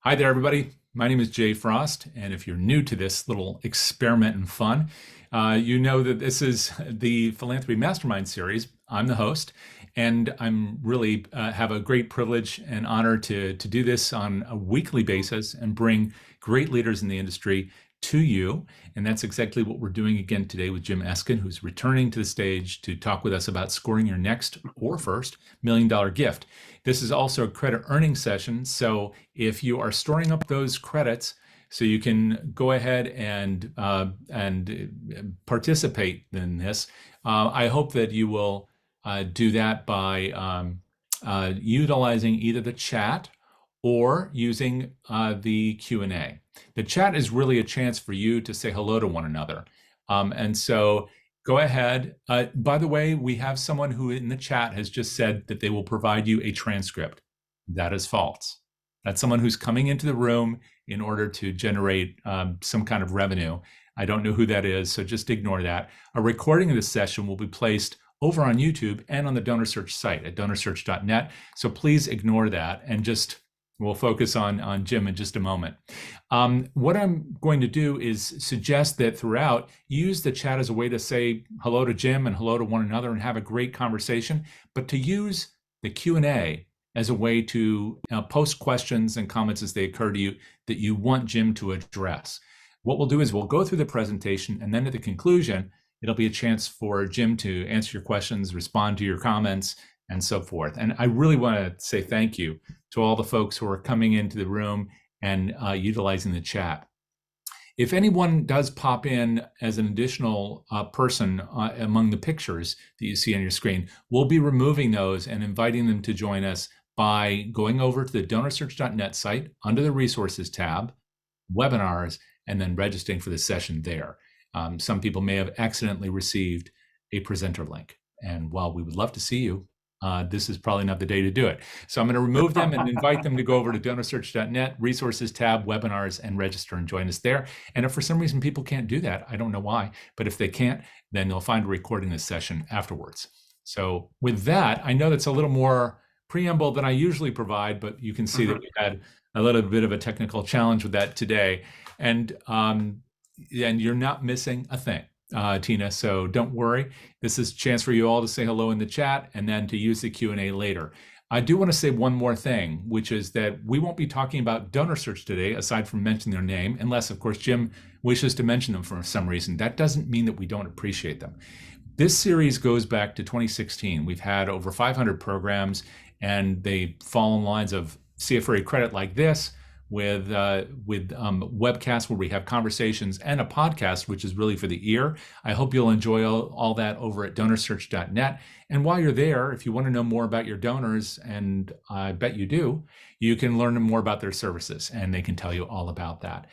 Hi there, everybody. My name is Jay Frost, and if you're new to this little experiment and fun, you know that this is the Philanthropy Mastermind series. I'm the host, and I'm really have a great privilege and honor to do this on a weekly basis and bring great leaders in the industry to you. And that's exactly what we're doing again today with Jim Eskin, who's returning to the stage to talk with us about scoring your next or first $1 million gift. This is also a credit earning session. So if you are storing up those credits, so you can go ahead and participate in this, I hope that you will do that by utilizing either the chat or using the Q&A. The chat is really a chance for you to say hello to one another. And so go ahead. By the way, we have someone who in the chat has just said that they will provide you a transcript. That is false. That's someone who's coming into the room in order to generate some kind of revenue. I don't know who that is, so just ignore that. A recording of this session will be placed over on YouTube and on the DonorSearch site at DonorSearch.net. So please ignore that and just we'll focus on Jim in just a moment. What I'm going to do is suggest that throughout, use the chat as a way to say hello to Jim and hello to one another and have a great conversation, but to use the Q&A as a way to post questions and comments as they occur to you that you want Jim to address. What we'll do is we'll go through the presentation, and then at the conclusion, it'll be a chance for Jim to answer your questions, respond to your comments, and so forth. And I really want to say thank you to all the folks who are coming into the room and utilizing the chat. If anyone does pop in as an additional person among the pictures that you see on your screen, we'll be removing those and inviting them to join us by going over to the DonorSearch.net site under the Resources tab, Webinars, and then registering for the session there. Some people may have accidentally received a presenter link. And while we would love to see you, this is probably not the day to do it. So I'm going to remove them and invite them to go over to DonorSearch.net, Resources tab, Webinars, and register and join us there. And if for some reason people can't do that, I don't know why, but if they can't, then they'll find a recording of this session afterwards. So with that, I know that's a little more preamble than I usually provide, but you can see that we had a little bit of a technical challenge with that today. And you're not missing a thing. Tina, so don't worry. This is a chance for you all to say hello in the chat and then to use the Q&A later. I do want to say one more thing, which is that we won't be talking about DonorSearch today, aside from mentioning their name, unless, of course, Jim wishes to mention them for some reason. That doesn't mean that we don't appreciate them. This series goes back to 2016. We've had over 500 programs, and they fall in lines of CFRA credit like this, with webcasts where we have conversations and a podcast, which is really for the ear. I hope you'll enjoy all that over at DonorSearch.net. And while you're there, if you want to know more about your donors, and I bet you do, you can learn more about their services, and they can tell you all about that.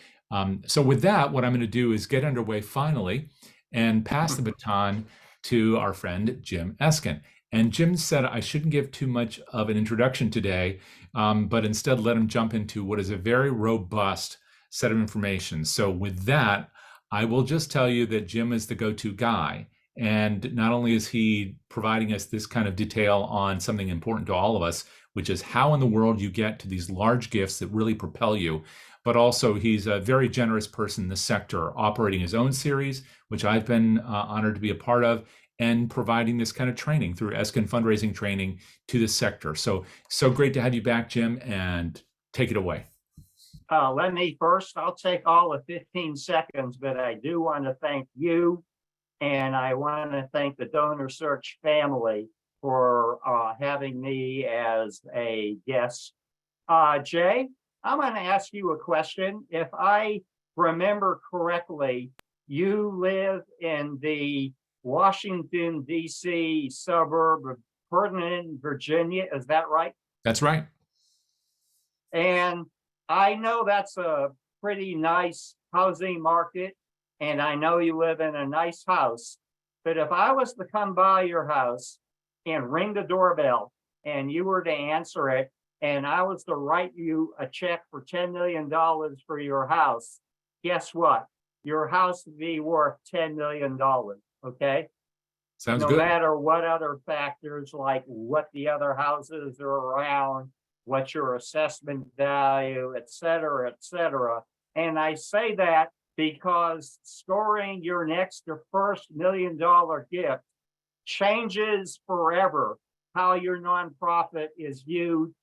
So with that, what I'm going to do is get underway finally and pass the baton to our friend, Jim Eskin. And Jim said I shouldn't give too much of an introduction today, but instead let him jump into what is a very robust set of information. So with that, I will just tell you that Jim is the go-to guy. And not only is he providing us this kind of detail on something important to all of us, which is how in the world you get to these large gifts that really propel you, but also he's a very generous person in the sector, operating his own series, which I've been honored to be a part of, and providing this kind of training through Eskin fundraising training to the sector. So great to have you back, Jim, and take it away. Let me first, I'll take all of 15 seconds, but I do want to thank you, and I want to thank the DonorSearch family for having me as a guest. Jay, I'm going to ask you a question. If I remember correctly, you live in the Washington, D.C. suburb of Ferdinand, Virginia. Is that right? That's right. And I know that's a pretty nice housing market, and I know you live in a nice house. But if I was to come by your house and ring the doorbell and you were to answer it, and I was to write you a check for $10 million for your house, guess what? Your house would be worth $10 million. Okay. Sounds no good. matter what other factors, like what the other houses are around, what's your assessment value, et cetera, et cetera. And I say that because scoring your next or first $1 million gift changes forever how your nonprofit is viewed,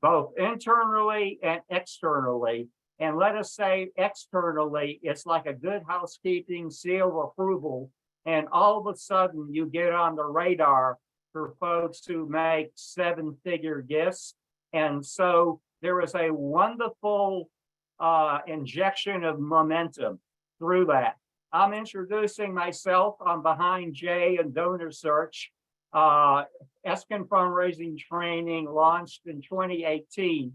both internally and externally. And let us say externally, it's like a good housekeeping seal of approval. And all of a sudden you get on the radar for folks who make 7-figure gifts. And so there is a wonderful injection of momentum through that. I'm introducing myself. I'm behind Jay and DonorSearch. Eskin Fundraising Training launched in 2018,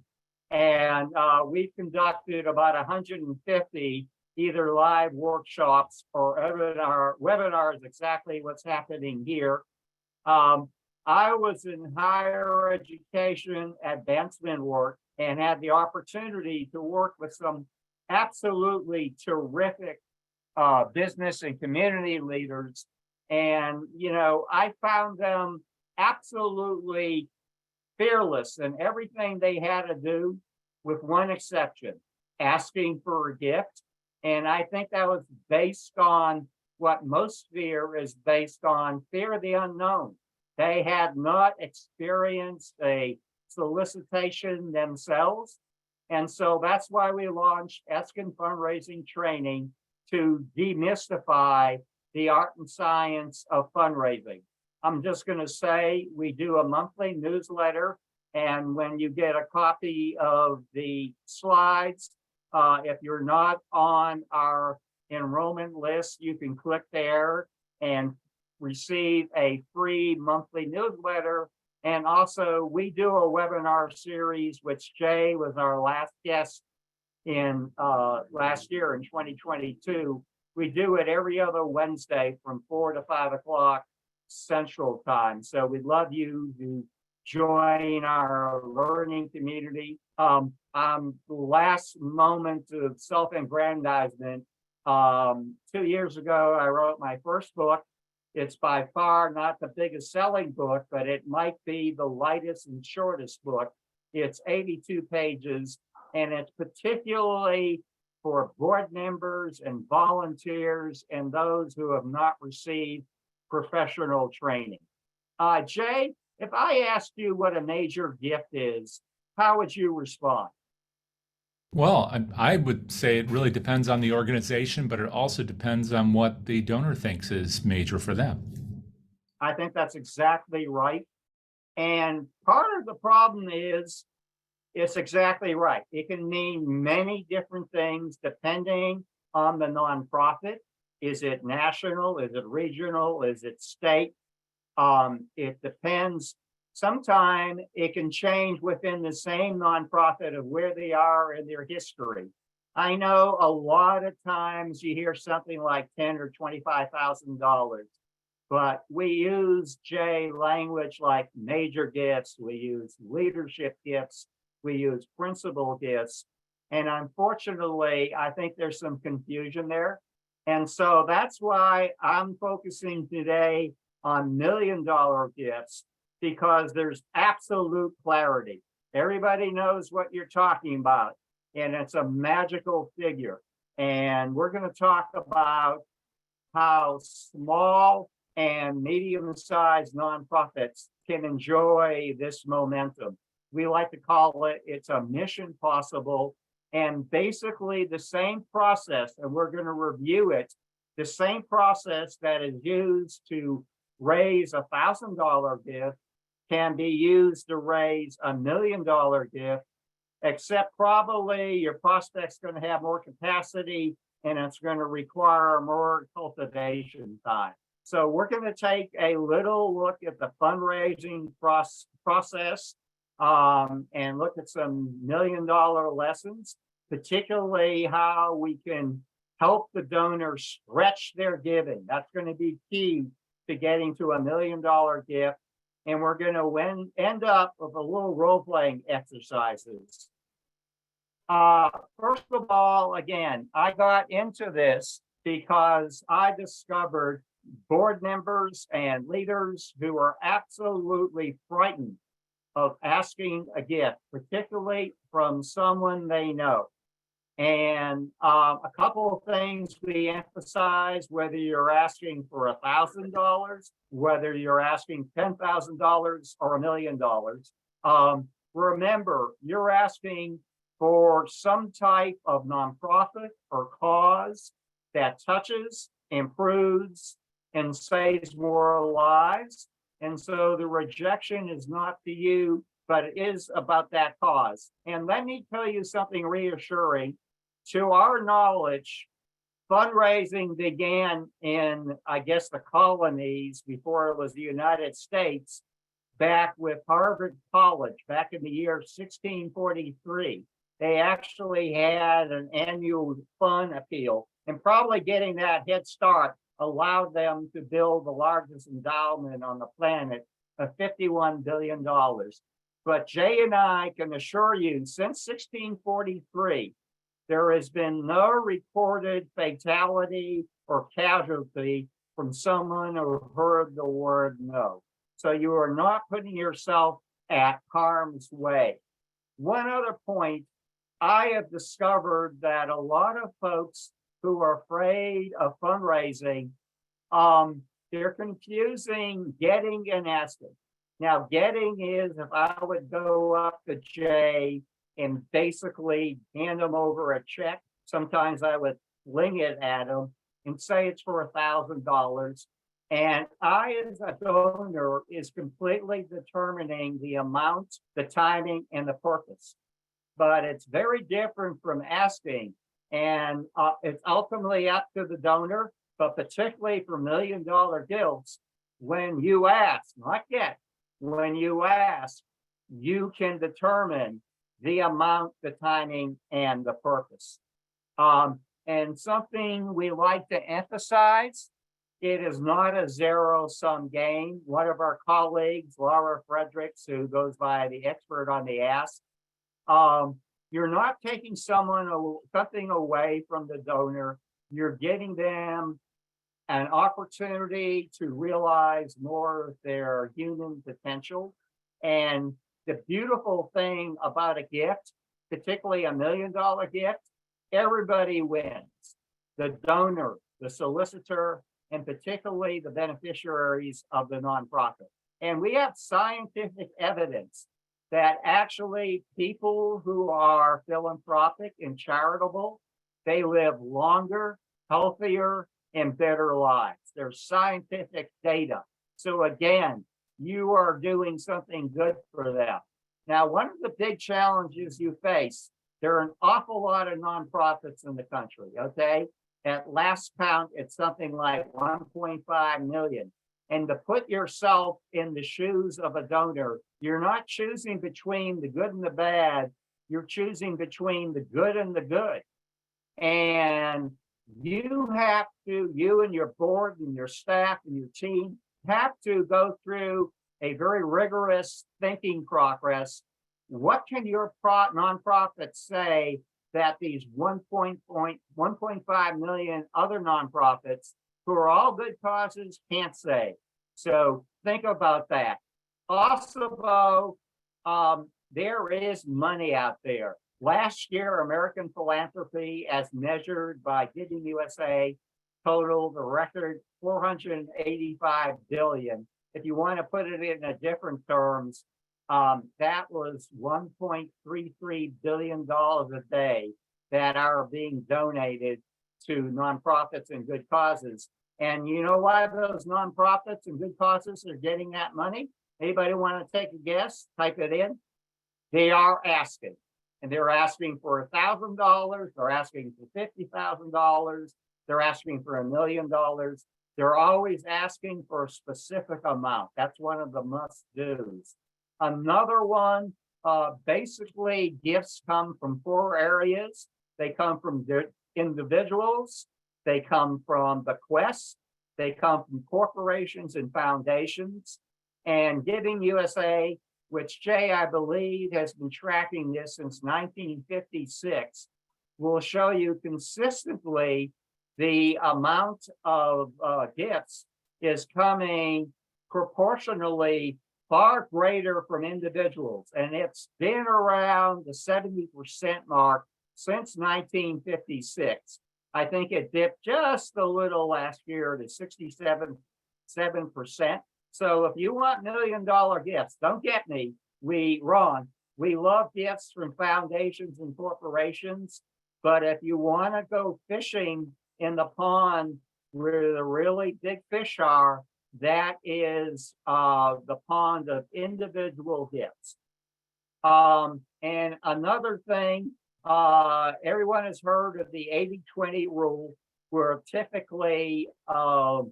and we've conducted about 150 either live workshops or webinars, exactly what's happening here. I was in higher education advancement work and had the opportunity to work with some absolutely terrific business and community leaders. And, you know, I found them absolutely fearless in everything they had to do, with one exception, asking for a gift. And I think that was based on what most fear is based on, fear of the unknown. They had not experienced a solicitation themselves. And so that's why we launched Eskin Fundraising Training, to demystify the art and science of fundraising. I'm just going to say we do a monthly newsletter, and when you get a copy of the slides, if you're not on our enrollment list, you can click there and receive a free monthly newsletter. And also we do a webinar series, which Jay was our last guest in last year in 2022. We do it every other Wednesday from 4 to 5 o'clock Central Time. So we'd love you to join our learning community. Last moment of self-aggrandizement. 2 years ago, I wrote my first book. It's by far not the biggest selling book, but it might be the lightest and shortest book. It's 82 pages, and it's particularly for board members and volunteers and those who have not received professional training. Jay, if I asked you what a major gift is, how would you respond? Well, I would say it really depends on the organization, but it also depends on what the donor thinks is major for them. I think that's exactly right. And part of the problem is, it's exactly right. It can mean many different things depending on the nonprofit. Is it national? Is it regional? Is it state? It depends. Sometimes it can change within the same nonprofit of where they are in their history. I know a lot of times you hear something like $10,000 or $25,000, but we use language like major gifts. We use leadership gifts. We use principal gifts. And unfortunately, I think there's some confusion there. And so that's why I'm focusing today on $1 million gifts, because there's absolute clarity. Everybody knows what you're talking about, and it's a magical figure. And we're going to talk about how small and medium-sized nonprofits can enjoy this momentum. We like to call it, it's a mission possible. And basically the same process, and we're going to review it, the same process that is used to raise a $1,000 gift can be used to raise a $1 million gift, except probably your prospect's going to have more capacity and it's going to require more cultivation time. So we're going to take a little look at the fundraising process and look at some $1 million lessons, particularly how we can help the donor stretch their giving. That's going to be key to getting to $1 million gift. And we're going to end up with a little role-playing exercises. First of all, again, I got into this because I discovered board members and leaders who are absolutely frightened of asking a gift, particularly from someone they know. And a couple of things we emphasize, whether you're asking for $1,000, whether you're asking $10,000 or $1,000,000, remember, you're asking for some type of nonprofit or cause that touches, improves, and saves more lives. And so the rejection is not to you, but it is about that cause. And let me tell you something reassuring. To our knowledge, fundraising began in, I guess, the colonies before it was the United States, back with Harvard College back in the year 1643. They actually had an annual fund appeal, and probably getting that head start allowed them to build the largest endowment on the planet of $51 billion. But Jay and I can assure you, since 1643, there has been no recorded fatality or casualty from someone who heard the word no. So you are not putting yourself at harm's way. One other point, I have discovered that a lot of folks who are afraid of fundraising, they're confusing getting and asking. Now, getting is if I would go up to Jay and basically hand him over a check. Sometimes I would fling it at him and say it's for $1,000. And I, as a donor, is completely determining the amount, the timing, and the purpose. But it's very different from asking. And it's ultimately up to the donor, but particularly for $1 million gifts, when you ask, not get, when you ask, you can determine the amount, the timing, and the purpose. And something we like to emphasize, it is not a zero-sum game. One of our colleagues, Laura Fredericks, who goes by the expert on the ask, you're not taking something away from the donor. You're giving them an opportunity to realize more of their human potential. And the beautiful thing about a gift, particularly $1 million gift, everybody wins. The donor, the solicitor, and particularly the beneficiaries of the nonprofit. And we have scientific evidence that actually people who are philanthropic and charitable, they live longer, healthier, and better lives. There's scientific data. So again, you are doing something good for them. Now, one of the big challenges you face, there are an awful lot of nonprofits in the country, okay? At last count, it's something like 1.5 million. And to put yourself in the shoes of a donor, you're not choosing between the good and the bad, you're choosing between the good and the good. And you and your board and your staff and your team have to go through a very rigorous thinking progress. What can your nonprofit say that these 1.5 million other nonprofits who are all good causes can't say? So think about that. Also, there is money out there. Last year, American philanthropy, as measured by Giving USA, totaled a record $485 billion. If you want to put it in a different terms, that was $1.33 billion a day that are being donated to nonprofits and good causes. And you know why those nonprofits and good causes are getting that money? Anybody want to take a guess? Type it in. They are asking. And they're asking for $1,000. They're asking for $50,000. They're asking for $1 million. They're always asking for a specific amount. That's one of the must-dos. Another one, basically gifts come from 4 areas. They come from individuals. They come from bequests. They come from corporations and foundations. And Giving USA, which Jay, I believe, has been tracking this since 1956, will show you consistently the amount of gifts is coming proportionally far greater from individuals. And it's been around the 70% mark since 1956. I think it dipped just a little last year to 67%. So if you want $1 million gifts, don't get me wrong. We love gifts from foundations and corporations, but if you want to go fishing in the pond where the really big fish are, that is the pond of individual gifts. And another thing, everyone has heard of the 80-20 rule, where typically 80%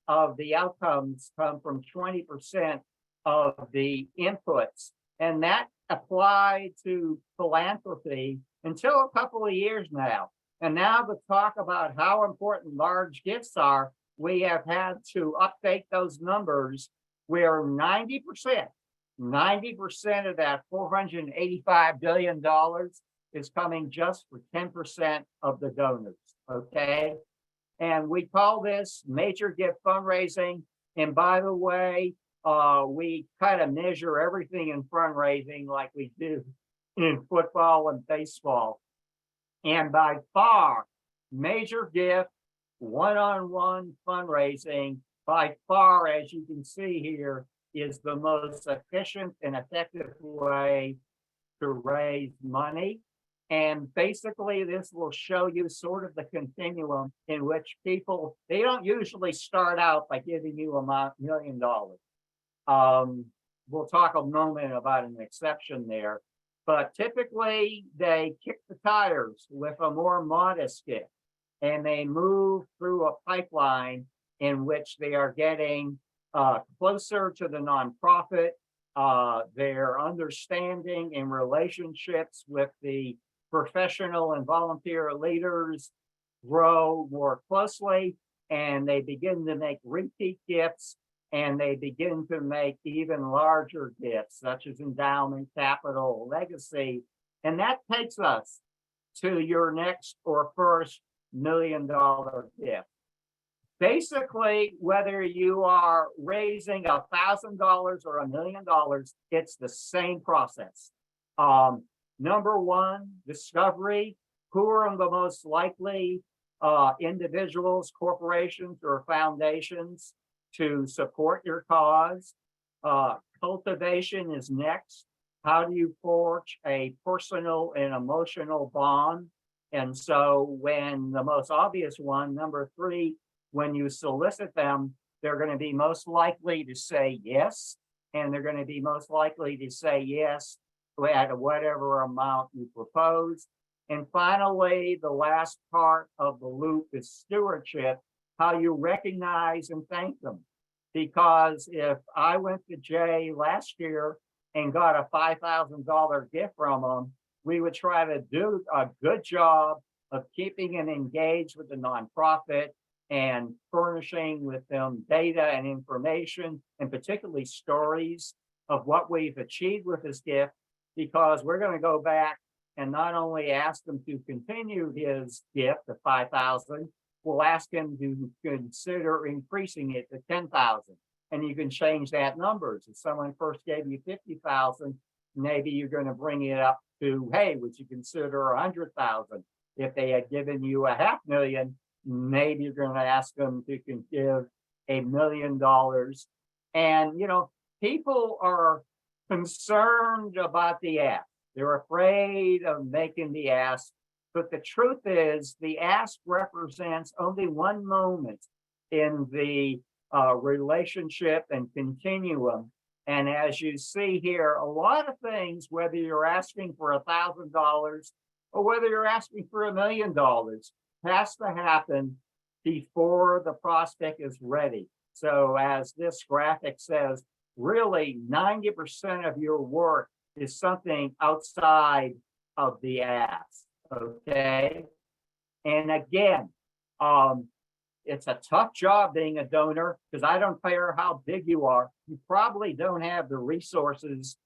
of the outcomes come from 20% of the inputs. And that applied to philanthropy until a couple of years now. And now to talk about how important large gifts are, we have had to update those numbers where 90% of that $485 billion is coming just for 10% of the donors, okay? And we call this major gift fundraising. And by the way, we kind of measure everything in fundraising like we do in football and baseball. And by far, major gift, one-on-one fundraising, by far, as you can see here, is the most efficient and effective way to raise money. And basically, this will show you sort of the continuum in which people, they don't usually start out by giving you $1 million. We'll talk a moment about an exception there, but typically they kick the tires with a more modest gift, and they move through a pipeline in which they are getting closer to the nonprofit. Their understanding and relationships with the professional and volunteer leaders grow more closely, and they begin to make repeat gifts, and they begin to make even larger gifts, such as endowment, capital, legacy. And that takes us to your next or first $1 million gift. Basically, whether you are raising $1,000 or $1 million, it's the same process. Number one, discovery. Who are the most likely individuals, corporations, or foundations to support your cause? Cultivation is next. How do you forge a personal and emotional bond? And so when the most obvious one, number three, when you solicit them, they're going to be most likely to say yes, and they're going to be most likely to say yes at whatever amount you propose. And finally, the last part of the loop is stewardship, how you recognize and thank them. Because if I went to Jay last year and got a $5,000 gift from him, we would try to do a good job of keeping him engaged with the nonprofit and furnishing with them data and information, and particularly stories of what we've achieved with this gift, because we're going to go back and not only ask them to continue his gift to 5,000, we'll ask him to consider increasing it to 10,000. And you can change that numbers. If someone first gave you 50,000, maybe you're going to bring it up to, hey, would you consider 100,000? If they had given you $500,000, maybe you're going to ask them to give $1 million. And, you know, people are concerned about the ask. They're afraid of making the ask. But the truth is, the ask represents only one moment in the relationship and continuum. And as you see here, a lot of things, whether you're asking for $1,000 or whether you're asking for $1 million, has to happen before the prospect is ready. So as this graphic says, really 90% of your work is something outside of the ask, okay? And again, it's a tough job being a donor, because I don't care how big you are, you probably don't have the resources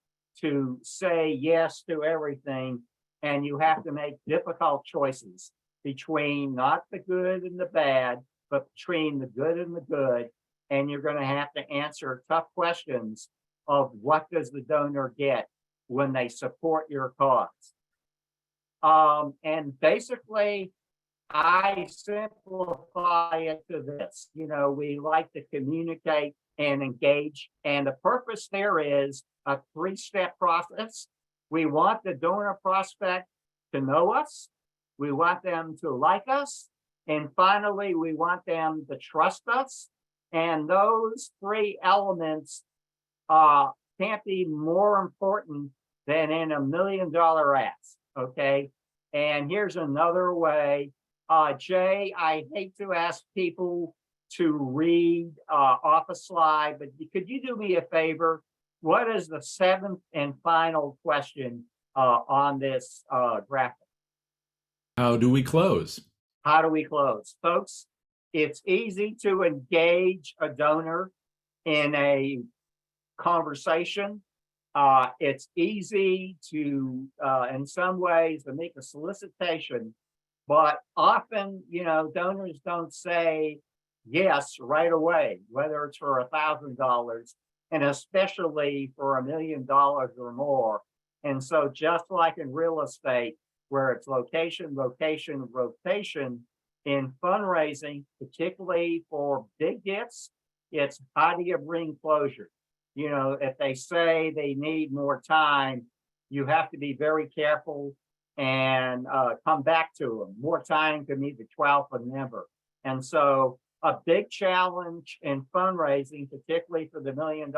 to say yes to everything, and you have to make difficult choices between not the good and the bad, but between the good and the good. and you're going to have to answer tough questions of what does the donor get when they support your cause. And basically, I simplify it to this. We like to communicate and engage, and the purpose there is a three-step process. We want the donor prospect to know us. We want them to like us. And finally, we want them to trust us. And those three elements can't be more important than in $1 million ask, okay? And here's another way. Jay, I hate to ask people to read off a slide, but could you do me a favor? What is the seventh and final question on this graphic? How do we close? How do we close? Folks, it's easy to engage a donor in a conversation. It's easy to, in some ways, to make a solicitation, but often, donors don't say yes right away, whether it's for $1,000 and especially for $1 million or more. And so just like in real estate, where it's location, location, rotation, in fundraising, particularly for big gifts, it's how do you bring closure? If they say they need more time, you have to be very careful and come back to them. More time can be the 12th of never. And so a big challenge in fundraising, particularly for the $1 million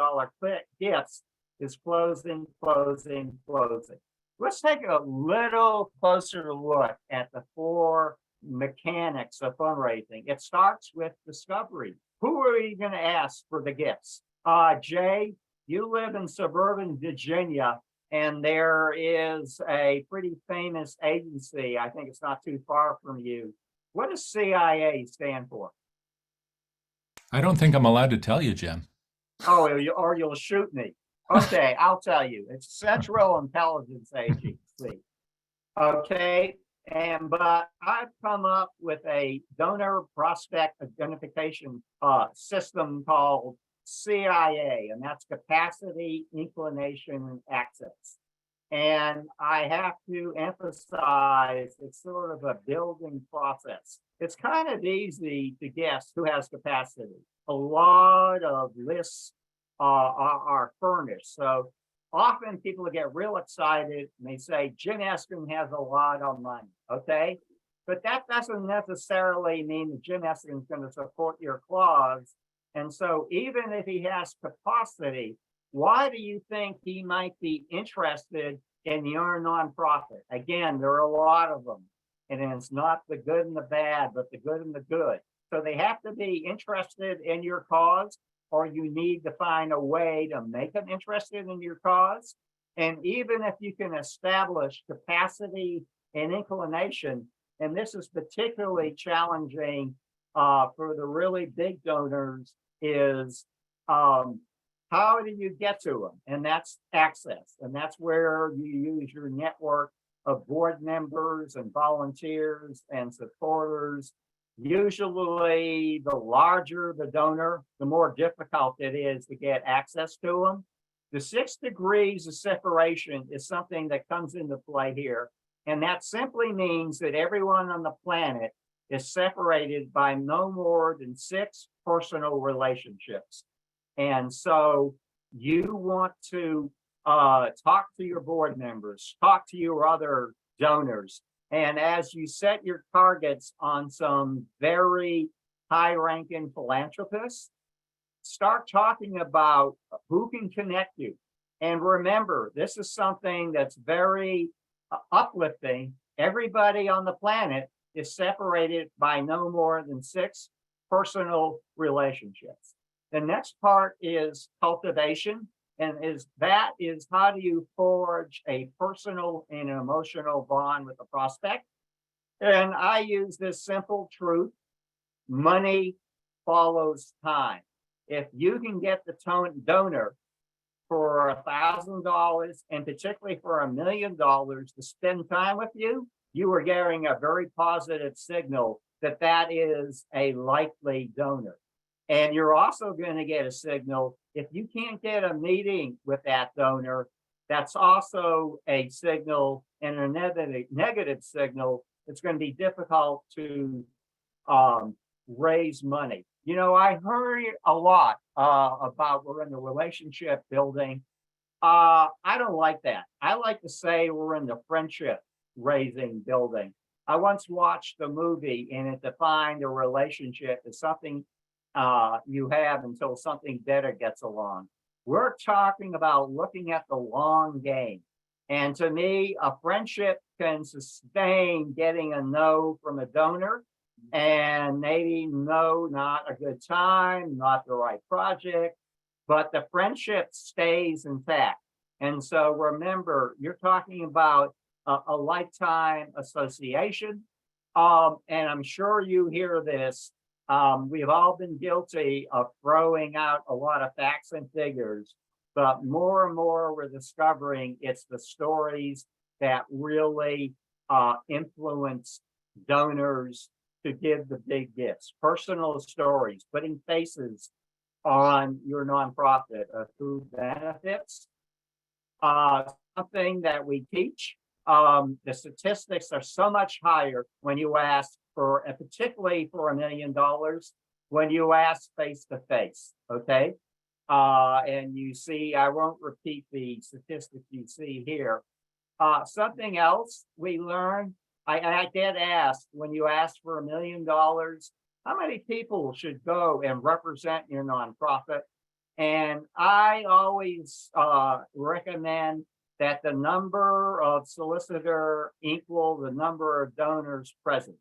gifts, is closing, closing, closing. Let's take a little closer look at the 4 mechanics of fundraising. It starts with discovery. Who are you going to ask for the gifts? Jay, you live in suburban Virginia, and there is a pretty famous agency. I think it's not too far from you. What does CIA stand for? I don't think I'm allowed to tell you, Jim. Oh, or you'll shoot me. Okay, I'll tell you. It's Central Intelligence Agency. Okay, but I've come up with a donor prospect identification system called CIA, and that's capacity, inclination, and access. And I have to emphasize it's sort of a building process. It's kind of easy to guess who has capacity. A lot of lists are furnished. So often people get real excited and they say, Jim Eskin has a lot of money, okay? But that doesn't necessarily mean that Jim Eskin is going to support your clause. And so even if he has capacity, why do you think he might be interested in your nonprofit? Again, there are a lot of them. And it's not the good and the bad, but the good and the good. So they have to be interested in your cause, or you need to find a way to make them interested in your cause. And even if you can establish capacity and inclination, and this is particularly challenging for the really big donors, is how do you get to them? And that's access. And that's where you use your network of board members and volunteers and supporters. Usually, the larger the donor, the more difficult it is to get access to them. The 6 degrees of separation is something that comes into play here. And that simply means that everyone on the planet is separated by no more than 6 personal relationships. And so you want to talk to your board members, talk to your other donors. And as you set your targets on some very high-ranking philanthropists, start talking about who can connect you. And remember, this is something that's very uplifting. Everybody on the planet is separated by no more than 6 personal relationships. The next part is cultivation, and that is how do you forge a personal and emotional bond with the prospect? And I use this simple truth: money follows time. If you can get the donor for $1,000 and particularly for $1 million to spend time with you, you are getting a very positive signal that that is a likely donor. And you're also going to get a signal. If you can't get a meeting with that donor, that's also a signal, and a negative signal. It's going to be difficult to raise money. You know, I heard a lot about we're in the relationship building. I don't like that. I like to say we're in the friendship raising building. I once watched a movie and it defined a relationship as something you have until something better gets along. We're talking about looking at the long game. And to me, a friendship can sustain getting a no from a donor, and maybe no, not a good time, not the right project, but the friendship stays intact. And so remember, you're talking about a lifetime association. And I'm sure you hear this. We've all been guilty of throwing out a lot of facts and figures, but more and more we're discovering it's the stories that really influence donors to give the big gifts, personal stories, putting faces on your nonprofit through benefits. Something that we teach. The statistics are so much higher when you ask for, and particularly for $1 million, when you ask face to face. Okay. And you see, I won't repeat the statistics you see here. Something else we learned, I get asked when you ask for $1 million, how many people should go and represent your nonprofit? And I always recommend that the number of solicitor equal the number of donors present.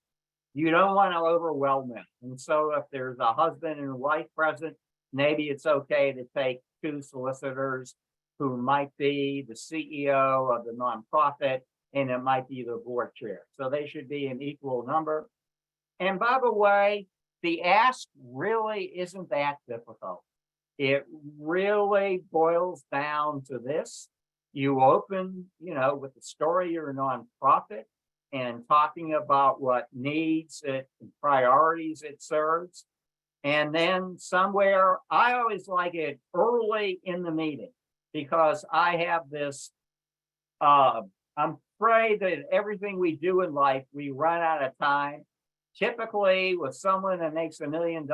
You don't want to overwhelm them. And so if there's a husband and wife present, maybe it's okay to take 2 solicitors who might be the CEO of the nonprofit, and it might be the board chair. So they should be an equal number. And by the way, the ask really isn't that difficult. It really boils down to this. You open, with the story of your nonprofit and talking about what needs it and priorities it serves. And then somewhere, I always like it early in the meeting, because I have this, I'm afraid that everything we do in life, we run out of time. Typically, with someone that makes $1 million,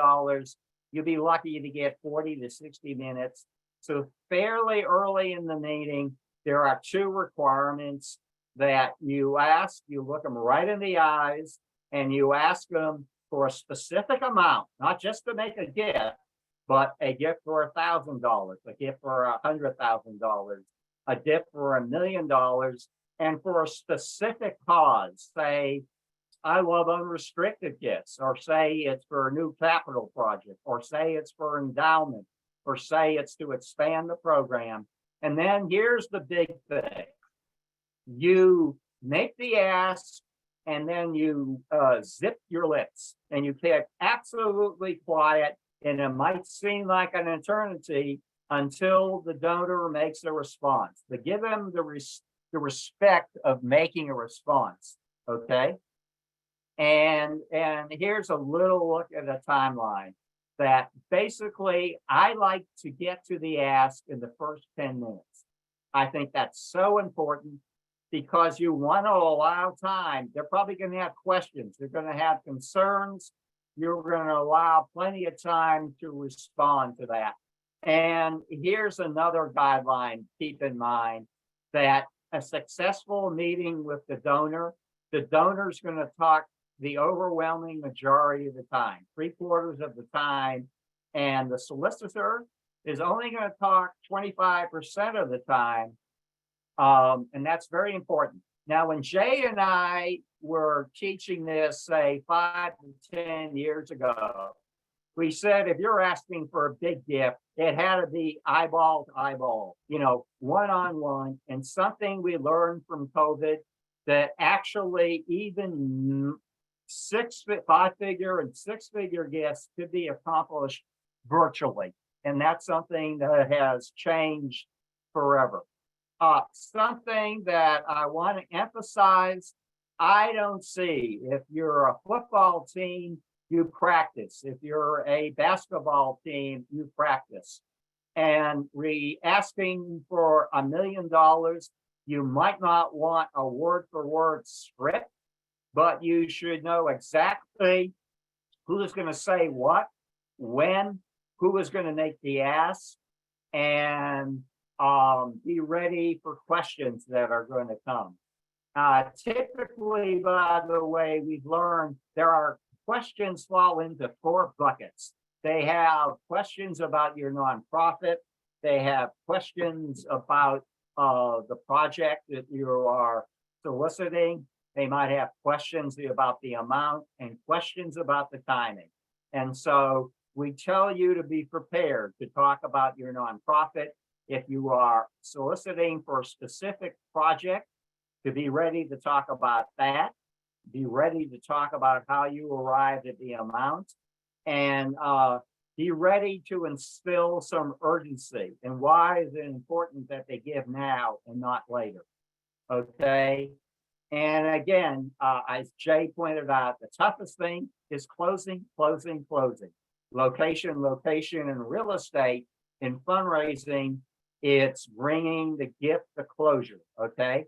you'll be lucky to get 40 to 60 minutes. So fairly early in the meeting, there are 2 requirements that you ask. You look them right in the eyes and you ask them for a specific amount, not just to make a gift, but a gift for $1,000, a gift for $100,000, a gift for $1 million, and for a specific cause. Say, I love unrestricted gifts, or say it's for a new capital project, or say it's for endowment, or say it's to expand the program. And then here's the big thing. You make the ask, and then you zip your lips, and you get absolutely quiet, and it might seem like an eternity until the donor makes a response. But give them the respect of making a response, okay? And here's a little look at a timeline that basically I like to get to the ask in the first 10 minutes. I think that's so important, because you want to allow time. They're probably going to have questions. They're going to have concerns. You're going to allow plenty of time to respond to that. And here's another guideline. Keep in mind that a successful meeting with the donor's going to talk the overwhelming majority of the time, 3/4 of the time, and the solicitor is only going to talk 25% of the time. And that's very important. Now, when Jay and I were teaching this, say 5 to 10 years ago, we said, if you're asking for a big gift, it had to be eyeball to eyeball, one-on-one. And something we learned from COVID, that actually even 5-figure and 6-figure gifts could be accomplished virtually. And that's something that has changed forever. Something that I want to emphasize, I don't see, if you're a football team, you practice. If you're a basketball team, you practice. And asking for $1 million, you might not want a word for word script, but you should know exactly who is going to say what, when, who is going to make the ask, and be ready for questions that are going to come. Typically, by the way, we've learned there are questions fall into 4 buckets. They have questions about your nonprofit. They have questions about the project that you are soliciting. They might have questions about the amount and questions about the timing. And so we tell you to be prepared to talk about your nonprofit. If you are soliciting for a specific project, to be ready to talk about that, be ready to talk about how you arrived at the amount, and be ready to instill some urgency. And why is it important that they give now and not later? Okay. And again, as Jay pointed out, the toughest thing is closing, closing, closing. Location, location, and real estate. In fundraising, it's bringing the gift to closure. Okay.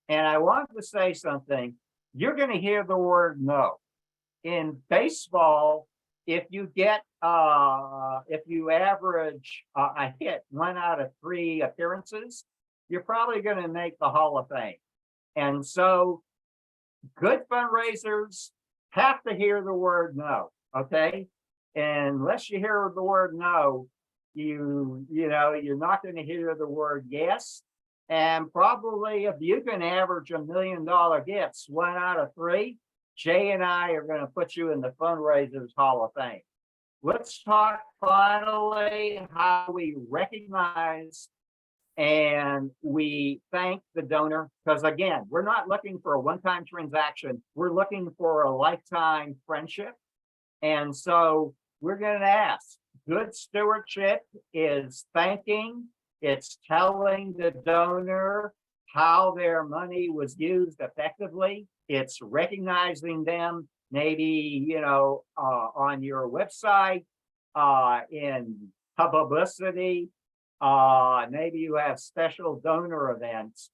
And I want to say something. You're going to hear the word no. In baseball, if you average a hit 1 out of 3 appearances, you're probably going to make the Hall of Fame. And so good fundraisers have to hear the word no, okay? And unless you hear the word no, you're not going to hear the word yes. And probably if you can average $1 million gifts 1 out of 3, Jay and I are going to put you in the Fundraisers Hall of Fame. Let's talk finally how we recognize and we thank the donor, because again, we're not looking for a one-time transaction. We're looking for a lifetime friendship. And so we're going to ask, good stewardship is thanking, it's telling the donor how their money was used effectively. It's recognizing them, maybe, on your website, in publicity. Maybe you have special donor events.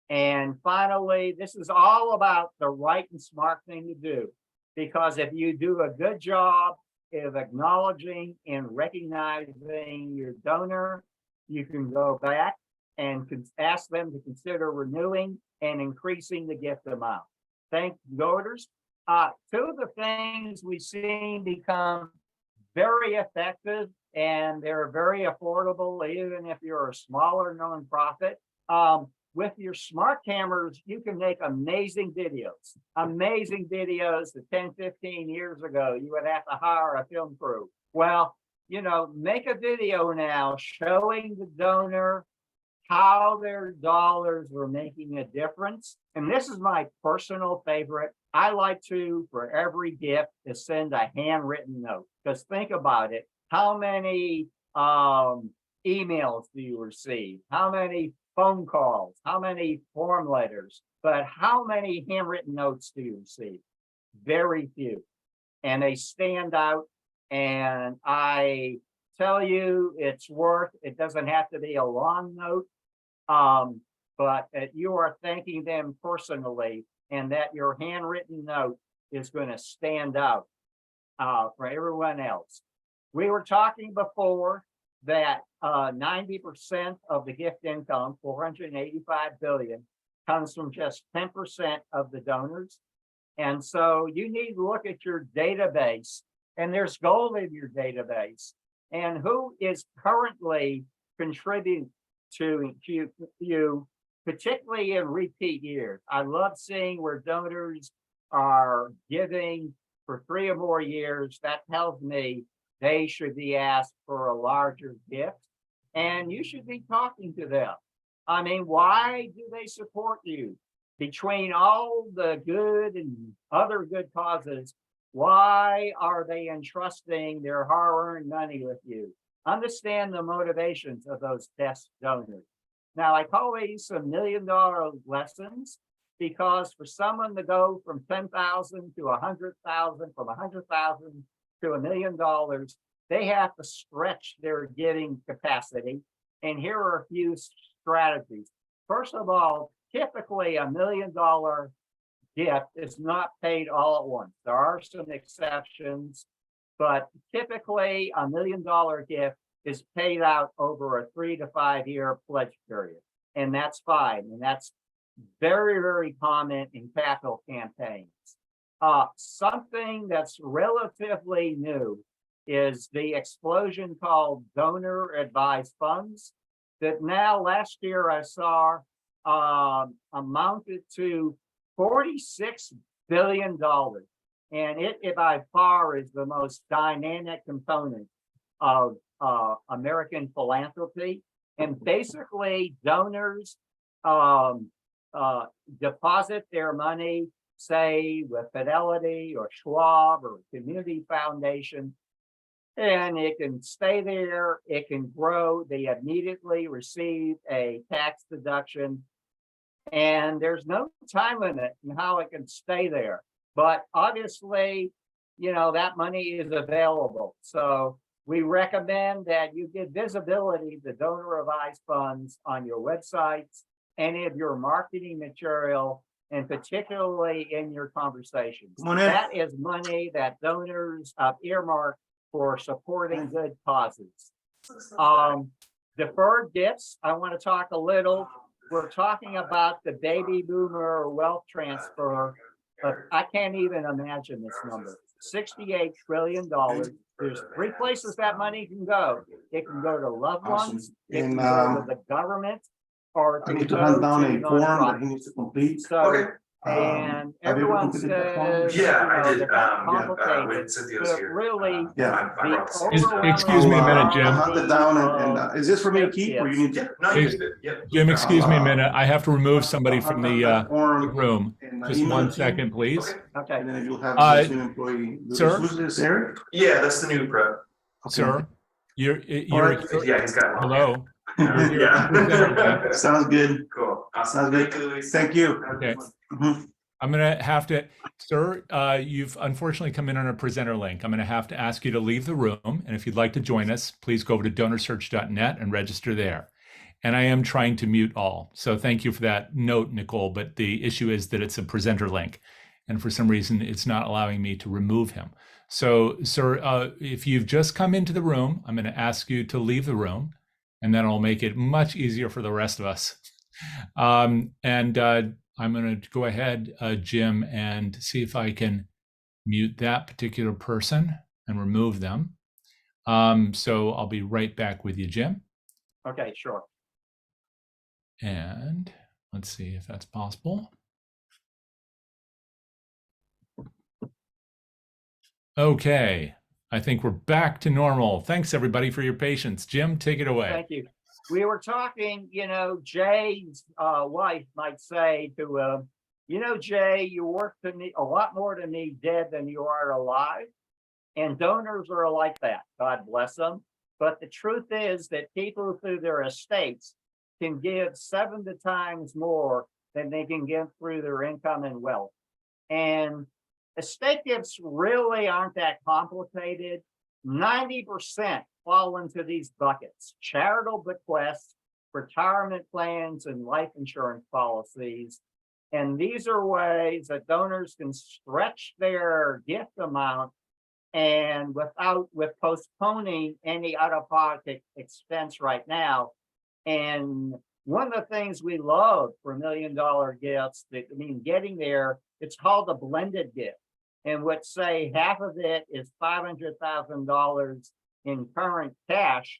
And finally, this is all about the right and smart thing to do. Because if you do a good job of acknowledging and recognizing your donor, you can go back and ask them to consider renewing and increasing the gift amount. Thank donors. 2 of the things we've seen become very effective, and they're very affordable, even if you're a smaller nonprofit. With your smart cameras, you can make amazing videos. Amazing videos that 10, 15 years ago, you would have to hire a film crew. Well, make a video now showing the donor how their dollars were making a difference. And this is my personal favorite. I like to, for every gift, to send a handwritten note. Because think about it. How many emails do you receive? How many phone calls? How many form letters? But how many handwritten notes do you receive? Very few. And they stand out. And I tell you, it's worth, it doesn't have to be a long note, but that you are thanking them personally and that your handwritten note is going to stand out for everyone else. We were talking before that 90% of the gift income, $485 billion, comes from just 10% of the donors. And so you need to look at your database, and there's gold in your database, and who is currently contributing to you, particularly in repeat years. I love seeing where donors are giving for 3 or more years. That tells me they should be asked for a larger gift, and you should be talking to them. I mean, why do they support you? Between all the good and other good causes, why are they entrusting their hard-earned money with you? Understand the motivations of those best donors. Now, I call these some $1 million lessons, because for someone to go from 10,000 to 100,000, from 100,000 to $1 million, they have to stretch their giving capacity. And here are a few strategies. First of all, typically $1 million gift is not paid all at once. There are some exceptions, but typically $1 million gift is paid out over a 3 to 5 year pledge period. And that's fine. And that's very, very common in capital campaigns. Something that's relatively new is the explosion called donor advised funds that now last year I saw amounted to $46 billion. And it by far is the most dynamic component of American philanthropy. And basically donors deposit their money, say with Fidelity or Schwab or Community Foundation, and it can stay there, it can grow, they immediately receive a tax deduction, and there's no time limit in how it can stay there. But obviously, you know, that money is available. So we recommend that you give visibility to donor advised funds on your websites, any of your marketing material, and particularly in your conversations. That is money that donors earmark for supporting good causes. Deferred gifts, I want to talk a little. We're talking about the baby boomer wealth transfer, but I can't even imagine this number. $68 trillion. There's 3 places that money can go. It can go to loved ones, it can go to the government, or it I can need to go hand down to a form that nonprofit. he needs to complete. So, and have you everyone completed that form? says, Yeah, I did. they're not When complicated, Cynthia was but here. really, Yeah. I brought the same overwhelming stuff. Excuse me a minute, Jim. I'll hand it down and is this for me to keep or you need Yeah, to? no, you did it. Yep. Jim, excuse me a minute. I have to remove somebody I'll from hand the that form room. and Just email it 1 to you. second, please. Okay. Okay. And then if you'll have Uh, this new employee. sir? Who's this, Eric? Yeah, that's the new prep. Okay. Sir, you're right. Yeah, he's got it. hello. Yeah. Sounds good. Cool. Sounds good. Thank you, Luis. Thank you. Okay. Mhm. I'm going to have to, sir, you've unfortunately come in on a presenter link. I'm going to have to ask you to leave the room. And if you'd like to join us, please go over to DonorSearch.net and register there. And I am trying to mute all. So thank you for that note, Nicole. But the issue is that it's a presenter link. And for some reason, it's not allowing me to remove him. So, sir, if you've just come into the room, I'm going to ask you to leave the room. And then I'll make it much easier for the rest of us. I'm going to go ahead, Jim, and see if I can mute that particular person and remove them. So I'll be right back with you, Jim. Okay, sure. And let's see if that's possible. Okay, I think we're back to normal. Thanks, everybody, for your patience. Jim, take it away. Thank you. We were talking, you know, Jay's wife might say to him, you know, Jay, you work to me a lot more to me dead than you are alive. And donors are like that. God bless them. But the truth is that people through their estates can give 7 times more than they can give through their income and wealth. And estate gifts really aren't that complicated. 90% fall into these buckets: charitable bequests, retirement plans, and life insurance policies. And these are ways that donors can stretch their gift amount and with postponing any out-of-pocket expense right now. And one of the things we love for $1 million gifts, getting there, it's called a blended gift. And what say half of it is $500,000 in current cash,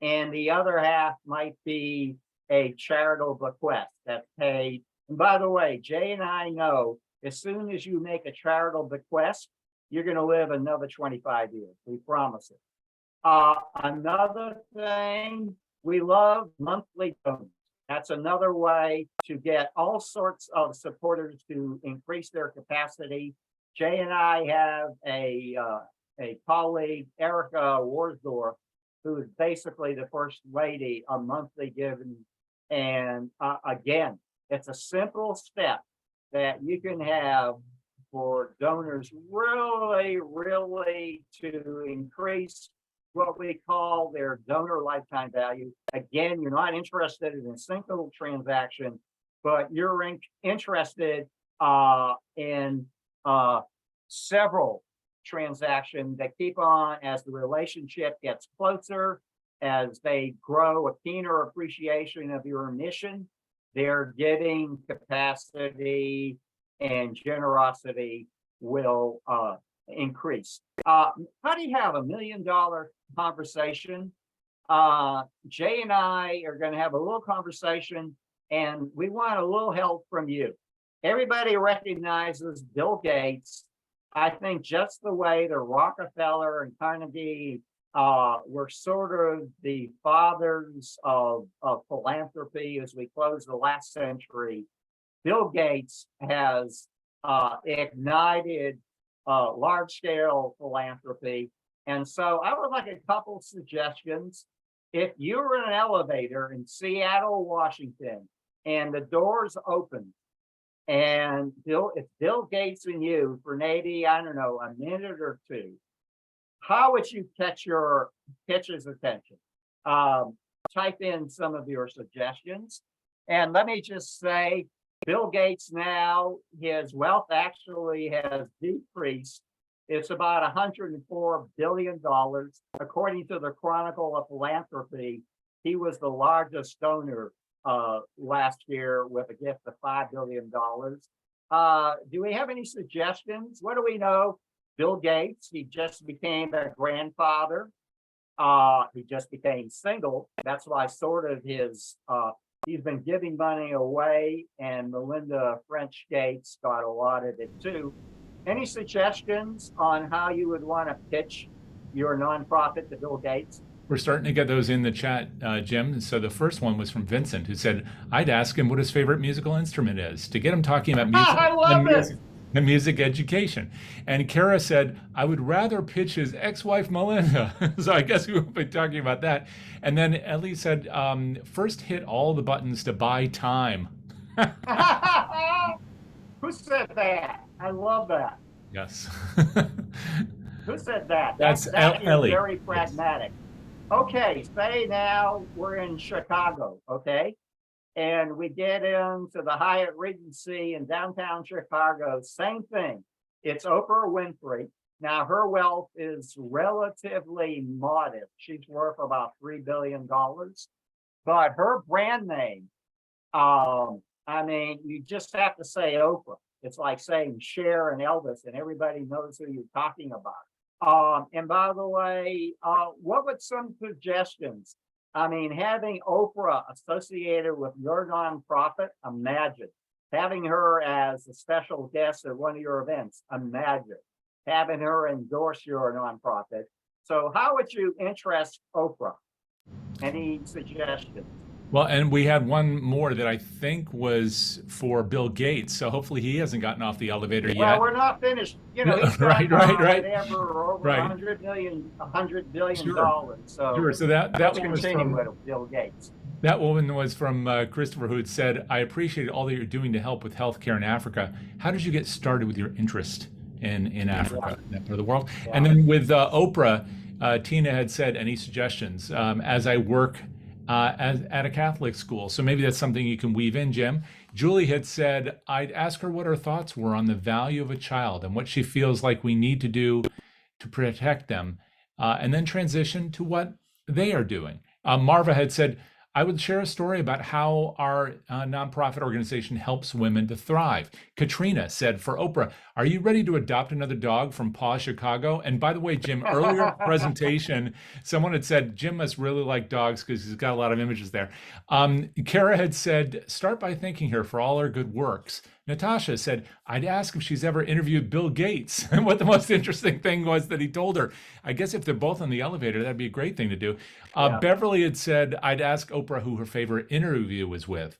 and the other half might be a charitable bequest that's paid. And by the way, Jay and I know as soon as you make a charitable bequest, you're going to live another 25 years. We promise it. Another thing, we love monthly donors. That's another way to get all sorts of supporters to increase their capacity. Jay and I have a colleague, Erica Warsdorf, who is basically the first lady of monthly giving. And again, it's a simple step. that you can have for donors really, really to increase what we call their donor lifetime value. Again, you're not interested in a single transaction, but you're interested in several transactions that keep on as the relationship gets closer, as they grow a keener appreciation of your mission, their giving capacity and generosity will increase. How do you have $1 million conversation? Jay and I are going to have a little conversation, and we want a little help from you. Everybody recognizes Bill Gates. I think just the way the Rockefeller and Carnegie were sort of the fathers of philanthropy as we close the last century, Bill Gates has ignited large-scale philanthropy. And so I would like a couple suggestions. If you were in an elevator in Seattle, Washington, and the doors open, and it's Bill Gates and you for maybe, I don't know, a minute or two, how would you catch his attention? Type in some of your suggestions. And let me just say, Bill Gates now, his wealth actually has decreased. It's about $104 billion. According to the Chronicle of Philanthropy, he was the largest donor last year with a gift of $5 billion. Do we have any suggestions? What do we know? Bill Gates, he just became a grandfather. He just became single. That's why sort of he's been giving money away, and Melinda French Gates got a lot of it too. Any suggestions on how you would want to pitch your nonprofit to Bill Gates? We're starting to get those in the chat, Jim. So the first one was from Vincent, who said, I'd ask him what his favorite musical instrument is to get him talking about music. I love it. The music education. And Kara said, I would rather pitch his ex-wife Melinda. So I guess we won't be talking about that. And then Ellie said, first hit all the buttons to buy time. Who said that? I love that. Yes. Who said that? That's Ellie. Very pragmatic. Okay, say now we're in Chicago, okay? And we get into the Hyatt Regency in downtown Chicago, same thing. It's Oprah Winfrey. Now, her wealth is relatively modest. She's worth about $3 billion. But her brand name, I mean, you just have to say Oprah. It's like saying Cher and Elvis, and everybody knows who you're talking about. And by the way, what would some suggestions? I mean, having Oprah associated with your nonprofit, imagine. Having her as a special guest at one of your events, imagine. Having her endorse your nonprofit. So how would you interest Oprah? Any suggestions? Well, and we had one more that I think was for Bill Gates. So hopefully he hasn't gotten off the elevator yet. Well, we're not finished. You know, he's right. whatever, over Right. $100 billion. Sure. So, Sure. So that one was continue from with Bill Gates. That one was from Christopher, who had said, I appreciate all that you're doing to help with healthcare in Africa. How did you get started with your interest in Africa, that part of the world? Yeah. And then with Oprah, Tina had said, any suggestions? As I work at a Catholic school. So maybe that's something you can weave in, Jim. Julie had said, I'd ask her what her thoughts were on the value of a child and what she feels like we need to do to protect them, and then transition to what they are doing. Marva had said, I would share a story about how our nonprofit organization helps women to thrive. Katrina said, for Oprah, are you ready to adopt another dog from Paw Chicago? And by the way, Jim, earlier presentation, someone had said, Jim must really like dogs because he's got a lot of images there. Kara had said, start by thanking her for all her good works. Natasha said, I'd ask if she's ever interviewed Bill Gates. And what the most interesting thing was that he told her, I guess if they're both on the elevator, that'd be a great thing to do. Yeah. Beverly had said, I'd ask Oprah who her favorite interview was with.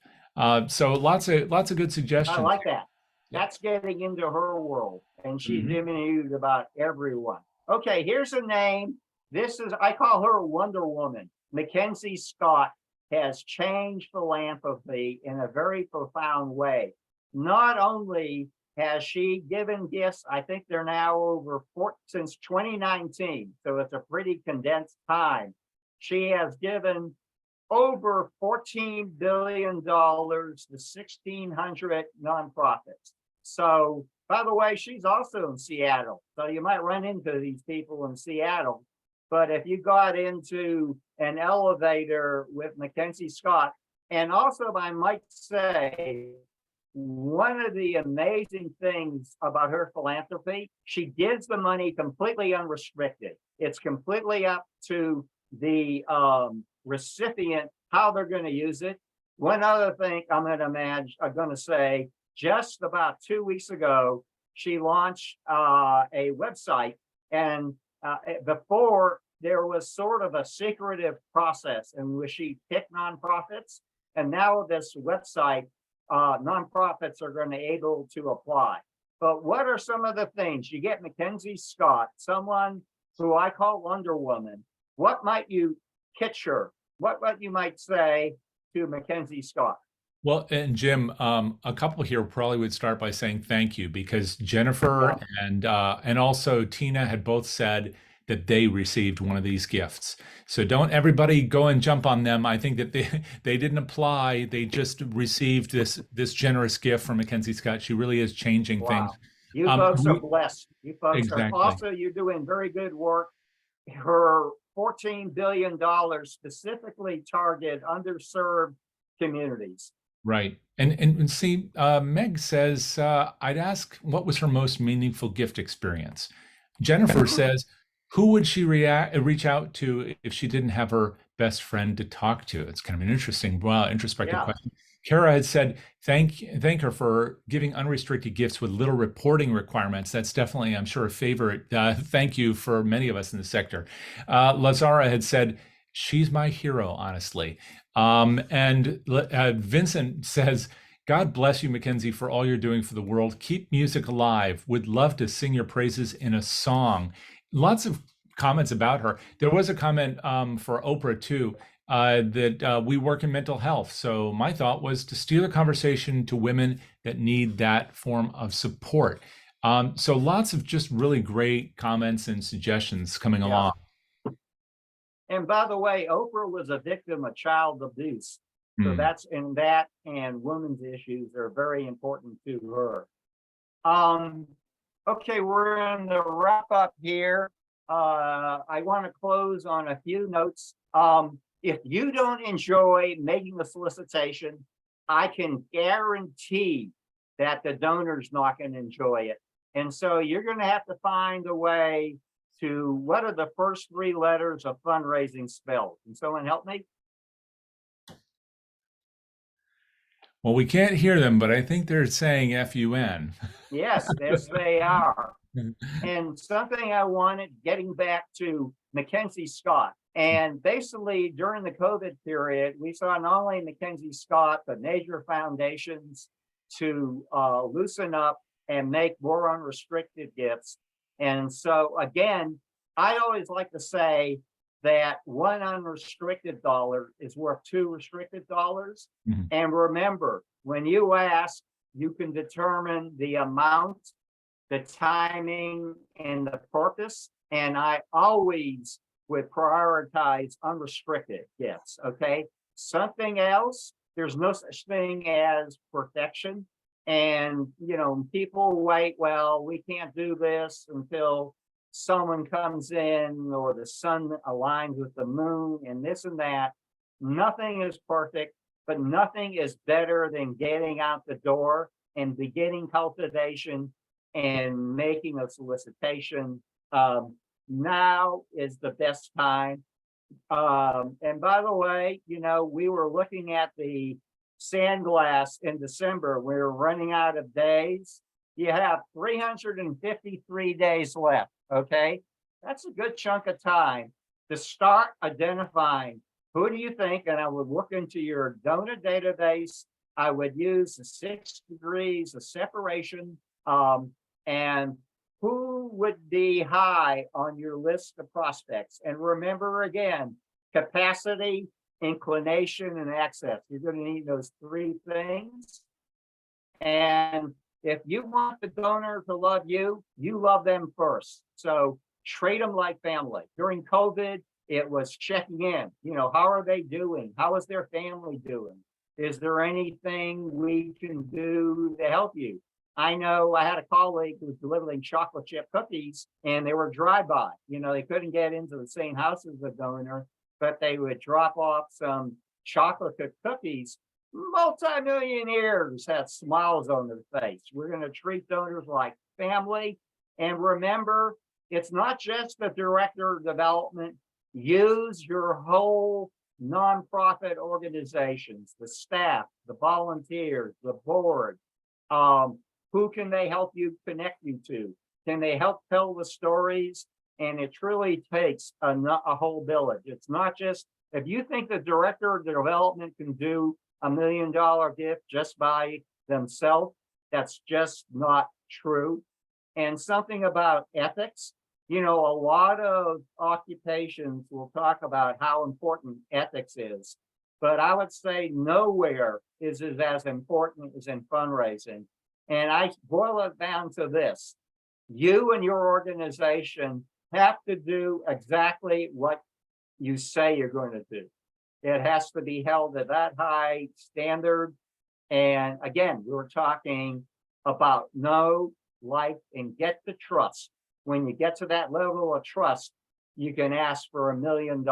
So lots of good suggestions. I like that. That's getting into her world, and she's interviewed about everyone. Okay, here's a name. I call her Wonder Woman. Mackenzie Scott has changed philanthropy in a very profound way. not only has she given gifts, I think they're now over since 2019, so it's a pretty condensed time. She has given over $14 billion to 1,600 nonprofits. So, by the way, she's also in Seattle. So you might run into these people in Seattle. But if you got into an elevator with Mackenzie Scott, and also I might say, one of the amazing things about her philanthropy, she gives the money completely unrestricted. It's completely up to the recipient how they're going to use it. One other thing I'm going to say, just about 2 weeks ago, she launched a website, and before there was sort of a secretive process in which she picked nonprofits, and now this website, nonprofits are going to be able to apply. But what are some of the things? You get Mackenzie Scott, someone who I call Wonder Woman. What might you pitch her? What you might say to Mackenzie Scott? Well, and Jim, a couple here probably would start by saying thank you, because Jennifer and also Tina had both said that they received one of these gifts. So don't everybody go and jump on them. I think that they didn't apply. They just received this generous gift from Mackenzie Scott. She really is changing things. You folks are blessed. You folks exactly. are also, you're doing very good work. Her $14 billion specifically target underserved communities. Right. And see, Meg says, I'd ask what was her most meaningful gift experience. Jennifer says, who would she reach out to if she didn't have her best friend to talk to? It's kind of an interesting, introspective question. Kara had said, thank her for giving unrestricted gifts with little reporting requirements. That's definitely, I'm sure, a favorite. Thank you for many of us in the sector. Lazara had said, she's my hero, honestly. And Vincent says, God bless you, Mackenzie, for all you're doing for the world. Keep music alive. Would love to sing your praises in a song. Lots of comments about her. There was a comment for Oprah, too, that we work in mental health. So my thought was to steer the conversation to women that need that form of support. So lots of just really great comments and suggestions coming along. And by the way, Oprah was a victim of child abuse. So that's in that, and women's issues are very important to her. Okay, we're in the wrap up here. I want to close on a few notes. If you don't enjoy making the solicitation, I can guarantee that the donor's not going to enjoy it. And so you're going to have to find a way to, what are the first three letters of fundraising spelled? Can someone help me? Well, we can't hear them, but I think they're saying FUN. Yes, they are. And something I wanted, getting back to Mackenzie Scott. And basically, during the COVID period, we saw not only Mackenzie Scott, but major foundations to loosen up and make more unrestricted gifts. And so, again, I always like to say that one unrestricted dollar is worth two restricted dollars. Mm-hmm. And remember, when you ask, you can determine the amount, the timing, and the purpose. And I always would prioritize unrestricted gifts, okay? Something else, there's no such thing as perfection. And, you know, people wait, well, we can't do this until someone comes in or the sun aligns with the moon and this and that. Nothing is perfect, but nothing is better than getting out the door and beginning cultivation and making a solicitation. Now is the best time. And by the way, you know, we were looking at the Sandglass in December. We were running out of days. You have 353 days left, okay? That's a good chunk of time to start identifying who do you think, and I would look into your donor database. I would use the 6 degrees of separation, and who would be high on your list of prospects. And remember again, capacity, inclination, and access. You're going to need those three things. And if you want the donor to love you, you love them first. So treat them like family. During COVID, it was checking in. You know, how are they doing? How is their family doing? Is there anything we can do to help you? I know I had a colleague who was delivering chocolate chip cookies and they were drive-by. You know, they couldn't get into the same house as the donor, but they would drop off some chocolate chip cookies. Multi-millionaires had smiles on their face. We're going to treat donors like family. And remember, it's not just the director of development. Use your whole nonprofit organizations, the staff, the volunteers, the board. Who can they help you connect you to? Can they help tell the stories? And it truly takes a whole village. It's not just, if you think the director of development can do $1 million gift just by themselves, that's just not true. And something about ethics, you know, a lot of occupations will talk about how important ethics is, but I would say nowhere is it as important as in fundraising. And I boil it down to this: you and your organization have to do exactly what you say you're going to do. It has to be held at that high standard. And again, we were talking about know, like, and get the trust. When you get to that level of trust, you can ask for $1 million.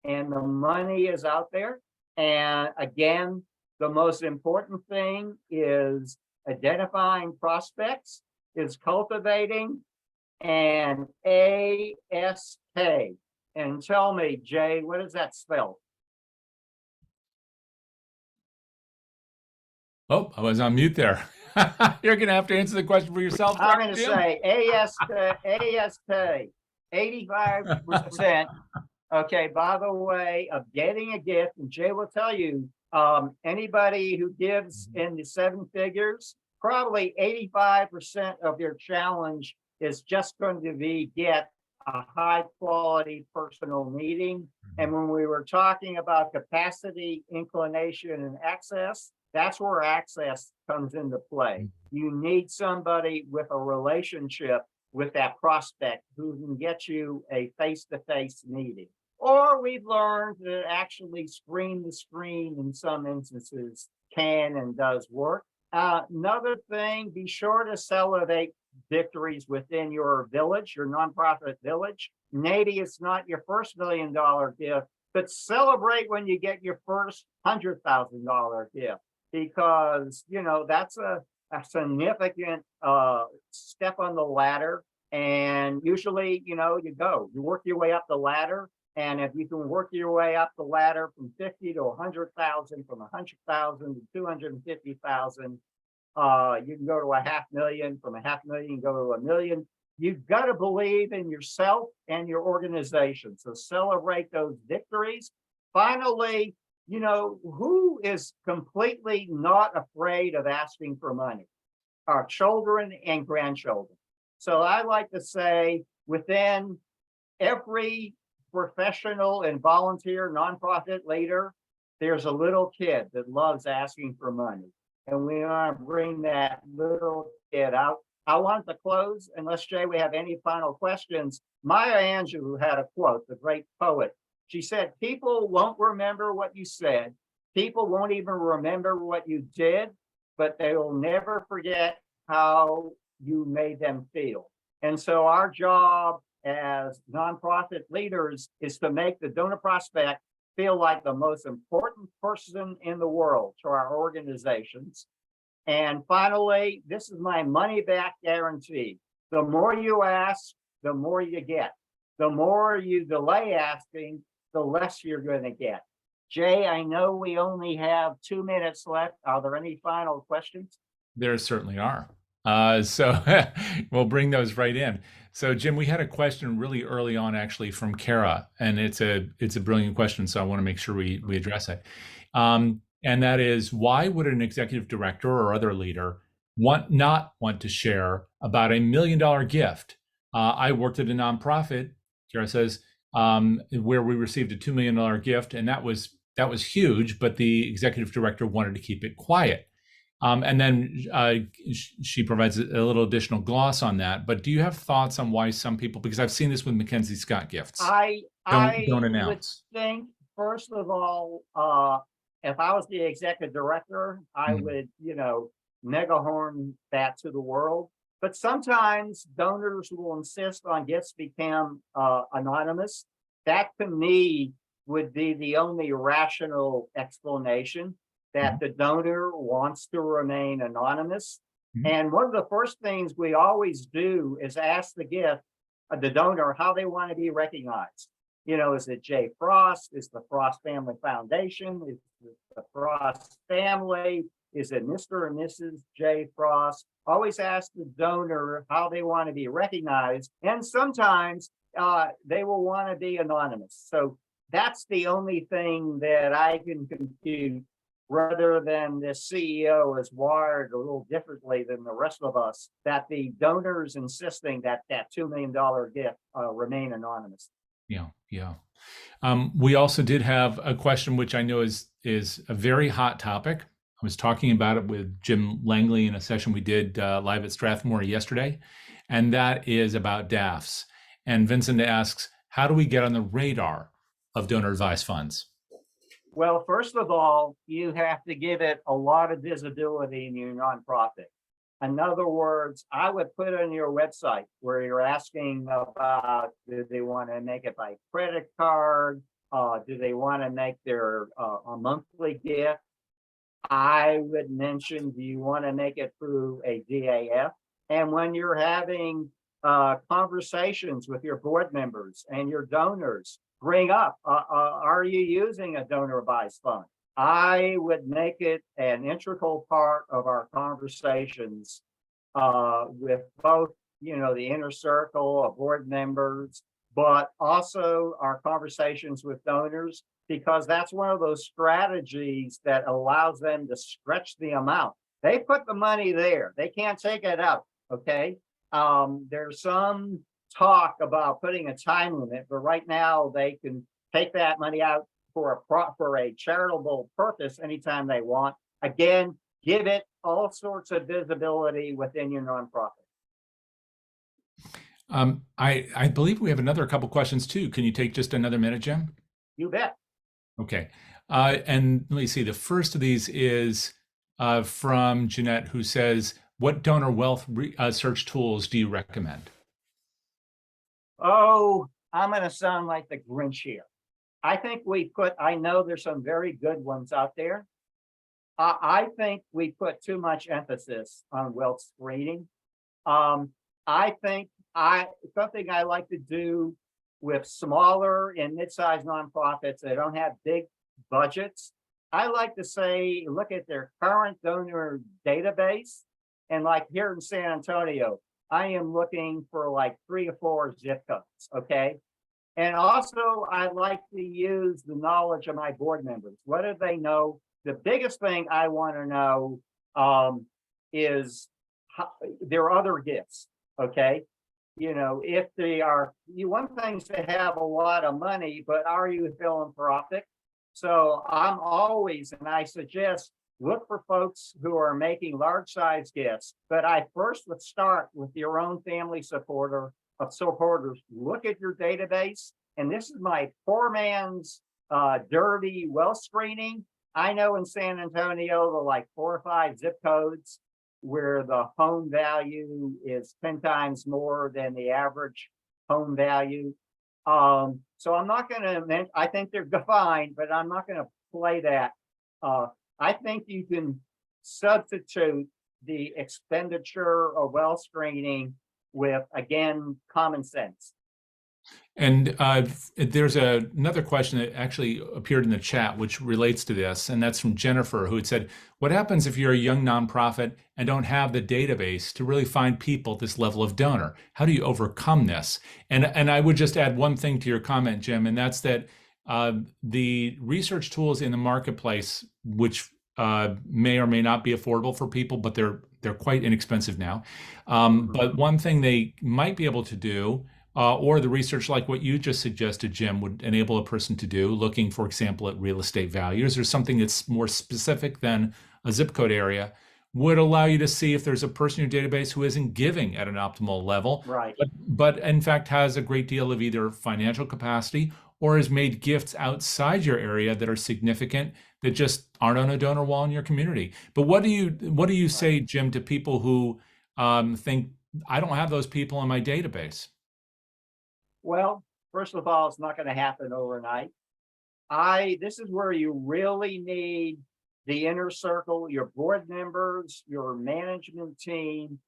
And the money is out there. And again, the most important thing is identifying prospects, is cultivating, and ASK. And tell me, Jay, what does that spell? Oh, I was on mute there. You're going to have to answer the question for yourself. I'm going to Jim. say ASK, 85%. Okay, by the way, of getting a gift, and Jay will tell you, anybody who gives in the 7 figures, probably 85% of their challenge is just going to be get a high quality personal meeting. And when we were talking about capacity, inclination, and access, that's where access comes into play. You need somebody with a relationship with that prospect who can get you a face-to-face meeting. Or we've learned that actually screen to screen in some instances can and does work. Another thing, be sure to celebrate victories within your village, your nonprofit village. Maybe it's not your first $1 million gift, but celebrate when you get your first $100,000 gift, because, you know, that's a significant step on the ladder. And usually, you know, you work your way up the ladder. And if you can work your way up the ladder from 50 to 100,000, from 100,000 to 250,000, you can go to $500,000. From $500,000, you can go to $1 million. You've got to believe in yourself and your organization. So celebrate those victories. Finally, you know, who is completely not afraid of asking for money? Our children and grandchildren. So I like to say within every professional and volunteer nonprofit leader, there's a little kid that loves asking for money. And we want to bring that little kid out. I want to close, unless, Jay, we have any final questions. Maya Angelou had a quote, the great poet. She said, people won't remember what you said. People won't even remember what you did, but they will never forget how you made them feel. And so our job as nonprofit leaders is to make the donor prospect feel like the most important person in the world to our organizations. And finally, this is my money back guarantee. The more you ask, the more you get. The more you delay asking, the less you're going to get. Jay, I know we only have 2 minutes left. Are there any final questions? There certainly are. So we'll bring those right in. So Jim, we had a question really early on, actually, from Kara, and it's a brilliant question. So I want to make sure we address it. And that is, why would an executive director or other leader not want to share about $1 million gift? I worked at a nonprofit, Kara says, where we received a $2 million gift, and that was huge, but the executive director wanted to keep it quiet. And then she provides a little additional gloss on that. But do you have thoughts on why some people, because I've seen this with Mackenzie Scott gifts, I don't would announce? think, first of all, if I was the executive director, I Mhm. would, megahorn that to the world. But sometimes donors will insist on gifts become anonymous. That to me would be the only rational explanation, that the donor wants to remain anonymous. Mhm. And one of the first things we always do is ask the donor, how they want to be recognized. Is it J. Frost? Is the Frost Family Foundation? Is it the Frost family? Is it Mr. and Mrs. J. Frost? Always ask the donor how they want to be recognized. And sometimes they will want to be anonymous. So that's the only thing that I can compute, rather than the CEO is wired a little differently than the rest of us, that the donors insisting that $2 million gift remain anonymous. Yeah, yeah. We also did have a question, which I know is a very hot topic. I was talking about it with Jim Langley in a session we did live at Strathmore yesterday, and that is about DAFs. And Vincent asks, how do we get on the radar of donor advised funds? Well, first of all, you have to give it a lot of visibility in your nonprofit. In other words, I would put on your website where you're asking about, do they want to make it by credit card? Do they want to make their a monthly gift? I would mention, do you want to make it through a DAF? And when you're having conversations with your board members and your donors, bring up, are you using a donor advised fund? I would make it an integral part of our conversations with both, the inner circle of board members, but also our conversations with donors, because that's one of those strategies that allows them to stretch the amount. They put the money there. They can't take it out, okay? There's some talk about putting a time limit, but right now they can take that money out for a charitable purpose anytime they want. Again, give it all sorts of visibility within your nonprofit. I believe we have another couple questions too. Can you take just another minute, Jim? You bet. Okay. And let me see. The first of these is from Jeanette, who says, what donor wealth search tools do you recommend? Oh, I'm going to sound like the Grinch here. I know there's some very good ones out there. I think we put too much emphasis on wealth screening. I think something I like to do with smaller and mid-sized nonprofits that don't have big budgets, I like to say, look at their current donor database. And like here in San Antonio, I am looking for like 3 or 4 zip codes, okay? And also, I like to use the knowledge of my board members. What do they know? The biggest thing I want to know is their other gifts, okay? If they are, you want things to have a lot of money, but are you philanthropic? So I'm always, and I suggest, look for folks who are making large size gifts, but I first would start with your own family supporters. Look at your database. And this is my poor man's dirty wealth screening. I know in San Antonio, there are like 4 or 5 zip codes where the home value is 10 times more than the average home value. So I'm not going to, I think they're fine, but I'm not going to play that. I think you can substitute the expenditure of wealth screening with, again, common sense. And there's another question that actually appeared in the chat, which relates to this, and that's from Jennifer, who had said, what happens if you're a young nonprofit and don't have the database to really find people at this level of donor? How do you overcome this? And I would just add one thing to your comment, Jim, and that's that the research tools in the marketplace, which may or may not be affordable for people, but they're quite inexpensive now. But one thing they might be able to do, or the research like what you just suggested, Jim, would enable a person to do, looking, for example, at real estate values or something that's more specific than a zip code area, would allow you to see if there's a person in your database who isn't giving at an optimal level, Right. but in fact has a great deal of either financial capacity or has made gifts outside your area that are significant that just aren't on a donor wall in your community. But what do you say, Jim, to people who think, I don't have those people in my database? Well, first of all, it's not going to happen overnight. This is where you really need the inner circle, your board members, your management team,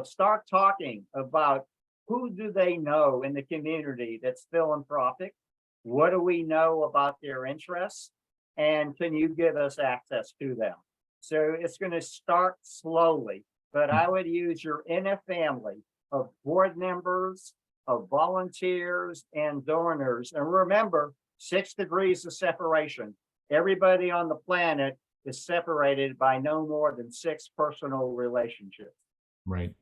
start talking about who do they know in the community that's philanthropic? What do we know about their interests? And can you give us access to them? So it's going to start slowly, but I would use your inner family of board members, of volunteers and donors. And remember, 6 degrees of separation. Everybody on the planet is separated by no more than 6 personal relationships. Right.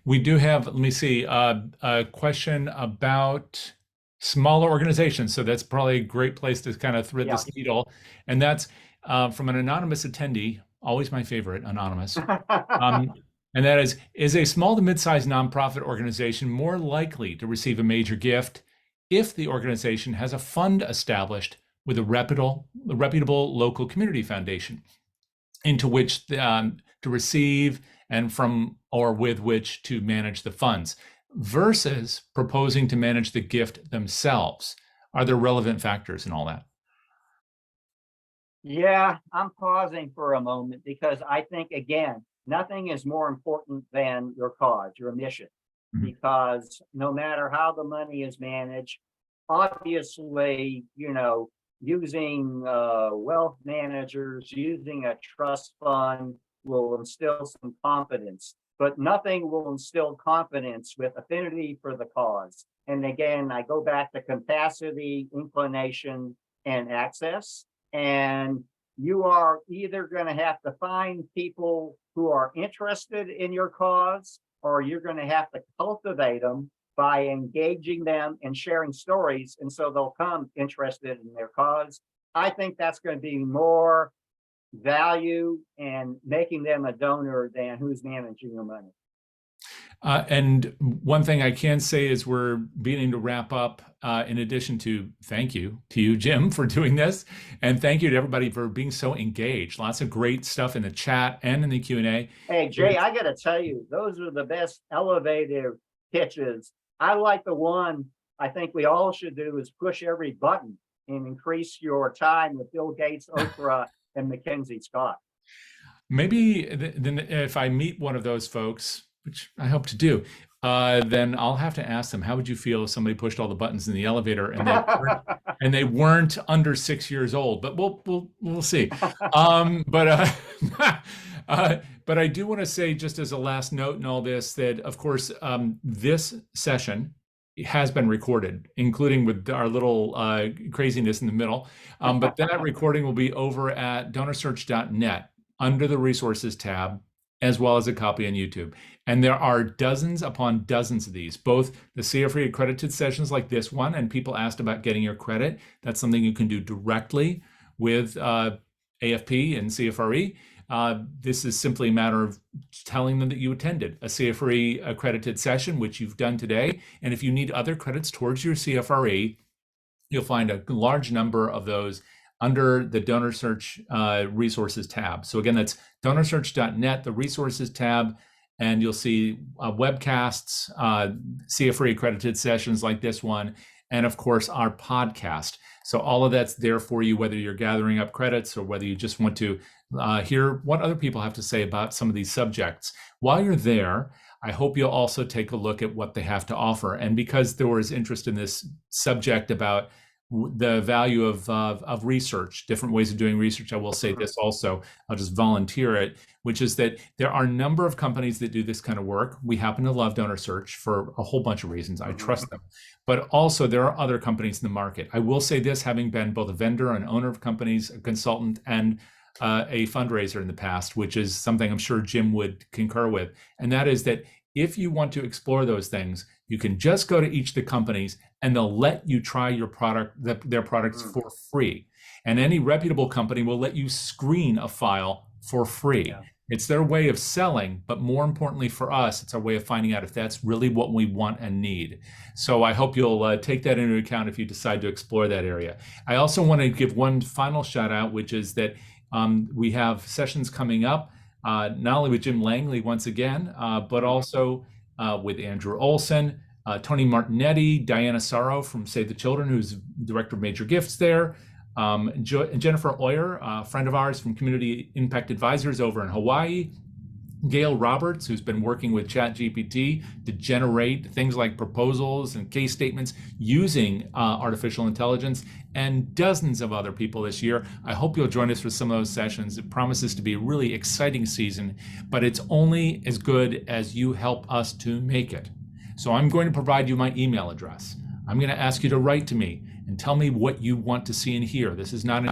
We do have, let me see, a question about smaller organizations. So that's probably a great place to kind of thread this needle. And that's from an anonymous attendee, always my favorite, anonymous. And that is a small to mid-sized nonprofit organization more likely to receive a major gift if the organization has a fund established with a reputable local community foundation into which to receive and from or with which to manage the funds, versus proposing to manage the gift themselves? Are there relevant factors in all that? Yeah, I'm pausing for a moment because I think, again, nothing is more important than your cause, your mission, because no matter how the money is managed, obviously, using wealth managers, using a trust fund will instill some confidence, but nothing will instill confidence with affinity for the cause. And again, I go back to capacity, inclination, and access. And you are either going to have to find people who are interested in your cause, or you're going to have to cultivate them by engaging them and sharing stories. And so they'll come interested in their cause. I think that's going to be more value and making them a donor than who's managing your money. And one thing I can say is we're beginning to wrap up, in addition to thank you to you, Jim, for doing this. And thank you to everybody for being so engaged. Lots of great stuff in the chat and in the Q&A. Hey, Jay, I got to tell you, those are the best elevator pitches. I like the one I think we all should do is push every button and increase your time with Bill Gates, Oprah, and Mackenzie Scott. Maybe then if I meet one of those folks, which I hope to do, then I'll have to ask them, how would you feel if somebody pushed all the buttons in the elevator and they weren't under 6 years old? But we'll see. But I do want to say, just as a last note in all this, that of course this session has been recorded, including with our little craziness in the middle. But that recording will be over at DonorSearch.net under the resources tab, as well as a copy on YouTube. And there are dozens upon dozens of these, both the CFRE accredited sessions like this one, and people asked about getting your credit. That's something you can do directly with AFP and CFRE. This is simply a matter of telling them that you attended a CFRE accredited session, which you've done today. And if you need other credits towards your CFRE, you'll find a large number of those under the DonorSearch resources tab. So again, that's DonorSearch.net, the resources tab, and you'll see webcasts, CFRE accredited sessions like this one, and of course our podcast. So all of that's there for you, whether you're gathering up credits or whether you just want to hear what other people have to say about some of these subjects. While you're there, I hope you'll also take a look at what they have to offer. And because there was interest in this subject about the value of research, different ways of doing research, I will say this also, I'll just volunteer it, which is that there are a number of companies that do this kind of work. We happen to love DonorSearch for a whole bunch of reasons. I trust them. But also there are other companies in the market. I will say this, having been both a vendor and owner of companies, a consultant, and a fundraiser in the past, which is something I'm sure Jim would concur with. And that is that if you want to explore those things, you can just go to each of the companies and they'll let you try your product, their products for free. And any reputable company will let you screen a file for free. It's their way of selling, but more importantly for us, it's our way of finding out if that's really what we want and need. So I hope you'll take that into account if you decide to explore that area. I also want to give one final shout out, which is that we have sessions coming up, not only with Jim Langley once again, but also with Andrew Olson, Tony Martinetti, Diana Sorrow from Save the Children, who's Director of Major Gifts there, Jennifer Oyer, a friend of ours from Community Impact Advisors over in Hawaii, Gail Roberts, who's been working with ChatGPT to generate things like proposals and case statements using artificial intelligence, and dozens of other people this year. I hope you'll join us for some of those sessions. It promises to be a really exciting season, but it's only as good as you help us to make it. So I'm going to provide you my email address. I'm going to ask you to write to me and tell me what you want to see and hear. This is not an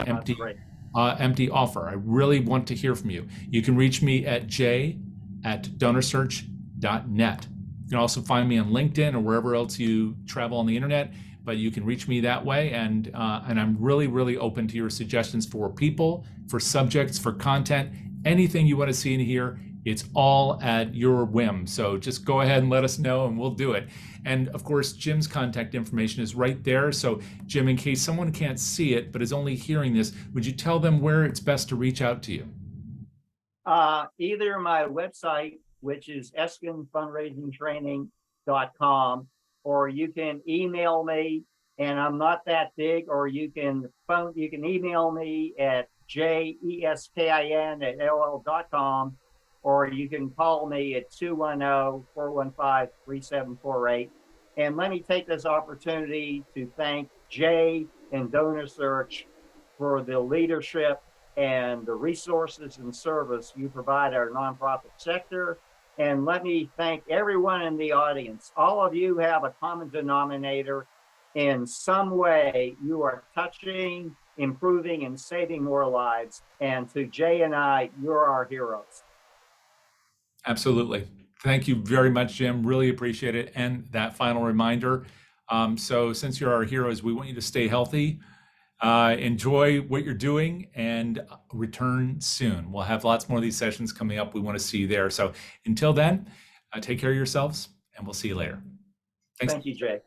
empty offer. I really want to hear from you. You can reach me at j@donorsearch.net. You can also find me on LinkedIn or wherever else you travel on the internet, but you can reach me that way. And I'm really, really open to your suggestions for people, for subjects, for content, anything you want to see and hear. It's all at your whim. So just go ahead and let us know and we'll do it. And of course, Jim's contact information is right there. So Jim, in case someone can't see it, but is only hearing this, would you tell them where it's best to reach out to you? Either my website, which is eskinfundraisingtraining.com, or you can email me, and I'm not that big, or you can email me at jeskin@aol.com, or you can call me at 210-415-3748. And let me take this opportunity to thank Jay and DonorSearch for the leadership and the resources and service you provide our nonprofit sector. And let me thank everyone in the audience. All of you have a common denominator. In some way, you are touching, improving, and saving more lives. And to Jay and I, you're our heroes. Absolutely. Thank you very much, Jim. Really appreciate it. And that final reminder. So since you're our heroes, we want you to stay healthy, enjoy what you're doing, and return soon. We'll have lots more of these sessions coming up. We want to see you there. So until then, take care of yourselves, and we'll see you later. Thanks. Thank you, Jay.